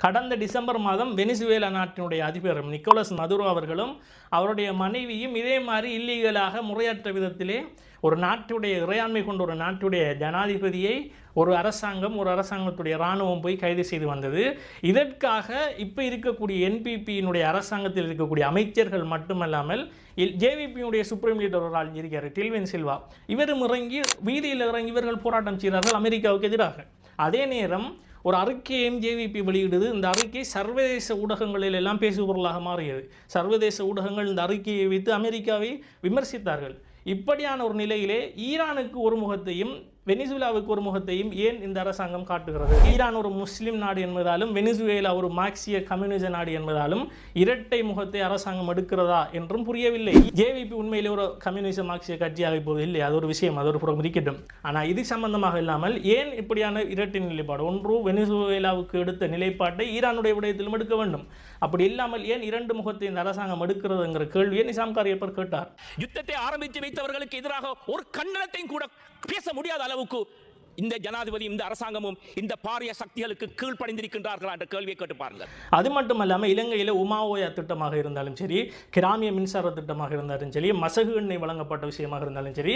கடந்த டிசம்பர் மாதம் வெனிசுவேலா நாட்டினுடைய அதிபர் நிக்கோலஸ் மதுரோ அவர்களும் அவருடைய மனைவியும் இதே மாதிரி இல்லீகலாக முறையற்ற விதத்திலே ஒரு நாட்டுடைய இறையாண்மை கொண்ட ஒரு நாட்டுடைய ஜனாதிபதியை ஒரு அரசாங்கத்துடைய இராணுவம் போய் கைது செய்து வந்தது. இதற்காக இப்போ இருக்கக்கூடிய என்பிபியினுடைய அரசாங்கத்தில் இருக்கக்கூடிய அமைச்சர்கள் மட்டுமல்லாமல் ஜேவிபியுடைய சுப்ரீம் லீடர் ஒரு ஆள் இருக்கார், டில்வின் சில்வா, இவரும் இறங்கி வீதியில் இறங்கி இவர்கள் போராட்டம் செய்கிறார்கள் அமெரிக்காவுக்கு எதிராக. அதே நேரம் ஒரு அறிக்கையும் ஜேவிபி வெளியிடுது. இந்த அறிக்கை சர்வதேச ஊடகங்களில் எல்லாம் பேசுபொருளாக மாறியது. சர்வதேச ஊடகங்கள் இந்த அறிக்கையை வைத்து அமெரிக்காவை விமர்சித்தார்கள். இப்படியான ஒரு நிலையிலே ஈரானுக்கு ஒரு முகத்தையும் வெனிசுவேலாவுக்கு ஒரு முகத்தையும் ஏன் இந்த அரசாங்கம் காட்டுகிறது? ஈரான் ஒரு முஸ்லிம் நாடு என்பதாலும் வெனிசுவேலா ஒரு மார்க்சிய கம்யூனிச நாடு என்பதாலும் இரட்டை முகத்தை அரசாங்கம் எடுக்கிறதா என்றும் புரியவில்லை. ஜேவிபி உண்மையிலே ஒரு கம்யூனிச மார்க்சிய கட்சியாக இப்போது இல்லை, அது ஒரு விஷயம், அது ஒரு புறம் இருக்கட்டும். ஆனால் இது சம்பந்தமாக இல்லாமல் ஏன் இப்படியான இரட்டை நிலைப்பாடு? ஒன்று வெனிசுவேலாவுக்கு எடுத்த நிலைப்பாட்டை ஈரானுடைய விடயத்திலும் எடுக்க வேண்டும். அப்படி இல்லாமல் ஏன் இரண்டு முகத்தை இந்த அரசாங்கம் எடுக்கிறதுங்கிற கேள்வியை நிசாம் காரியப்பர் கேட்டார். யுத்தத்தை ஆரம்பித்து வைத்தவர்களுக்கு எதிராக ஒரு கண்டனத்தையும் கூட பேச முடியாத அளவுக்கு இந்த ஜனாதிபதி இந்த அரசாங்கமும் இந்த பாரிய சக்திகளுக்கு கீழ்ப்படைந்திருக்கின்றார்களா என்ற கேள்வியை கேட்டு பாருங்கள். அது மட்டுமல்லாமல் இலங்கையில் உமாவோயா திட்டமாக இருந்தாலும் சரி, கிராமிய மின்சார திட்டமாக இருந்தாலும் சரி, மசகு எண்ணெய் வழங்கப்பட்ட விஷயமாக இருந்தாலும் சரி,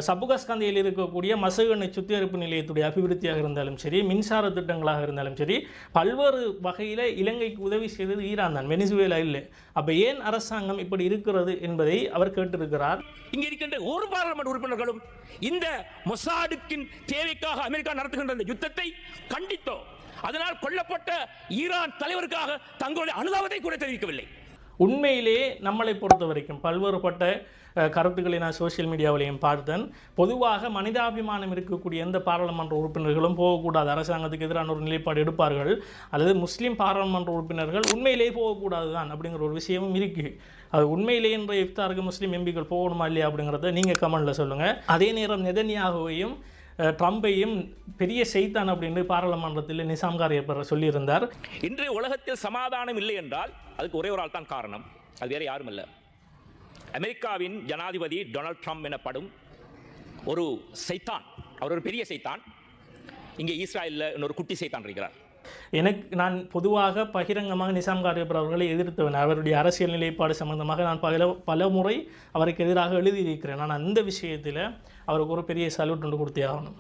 சபுகஸ்கந்தையில் இருக்கக்கூடிய மசகு எண்ணெய் சுத்திகரிப்பு நிலையத்துடைய அபிவிருத்தியாக இருந்தாலும் சரி, மின்சார திட்டங்களாக இருந்தாலும் சரி, பல்வேறு வகையில் இலங்கைக்கு உதவி செய்தது ஈரான் தான், வெனிசுவேலா இல்லை. அப்போ ஏன் அரசாங்கம் இப்படி இருக்கிறது என்பதை அவர் கேட்டிருக்கிறார். இங்கே இருக்கின்ற ஒரு பாராளுமன்ற உறுப்பினர்களும் இந்த மொசாடுக்கின் தேவைக்காக அமெரிக்கா நடத்துகின்ற இந்த யுத்தத்தை கண்டித்தோ, அதனால் கொல்லப்பட்ட ஈரான் தலைவருக்காக தங்களுடைய அனுதாபத்தை கூட தெரிவிக்கவில்லை. உண்மையிலே நம்மளை பொறுத்த வரைக்கும் பல்வேறுபட்ட கருத்துக்களை நான் சோசியல் மீடியாவிலையும் பார்த்தேன். பொதுவாக மனிதாபிமானம் இருக்கக்கூடிய எந்த பாராளுமன்ற உறுப்பினர்களும் போகக்கூடாது, அரசாங்கத்துக்கு எதிரான ஒரு நிலைப்பாடு எடுப்பார்கள். அல்லது முஸ்லீம் பாராளுமன்ற உறுப்பினர்கள் உண்மையிலேயே போகக்கூடாது தான் அப்படிங்கிற ஒரு விஷயமும் இருக்குது. அது உண்மையிலேயே என்ற இஃப்தாருக்கு முஸ்லீம் எம்பிக்கள் போகணுமா இல்லையா அப்படிங்கிறத நீங்கள் கமெண்டில் சொல்லுங்கள். அதே நேரம் நெதன்யாகுவையும் ட்ரம்பையும் பெரிய செய்தான் அப்படின்னு பாராளுமன்றத்தில் நிசாம் காரியப்பர் சொல்லியிருந்தார். இன்றைய உலகத்தில் சமாதானம் இல்லை என்றால் அதுக்கு ஒரே ஒரு ஆள் தான் காரணம், அது வேற யாரும் இல்லை. அமெரிக்காவின் ஜனாதிபதி டொனால்ட் ட்ரம்ப் எனப்படும் ஒரு சைத்தான், அவர் ஒரு பெரிய சைத்தான். இங்கே இஸ்ராயலில் இன்னொரு குட்டி சைத்தான் இருக்கிறார். நான் பொதுவாக பகிரங்கமாக நிசாம் காரியப்பர் அவர்களை எதிர்த்தவன். அவருடைய அரசியல் நிலைப்பாடு சம்பந்தமாக நான் பல முறை அவருக்கு எதிராக எழுதியிருக்கிறேன். நான் அந்த விஷயத்தில் அவருக்கு ஒரு பெரிய சல்யூட் ஒன்று கொடுத்தே ஆகணும்.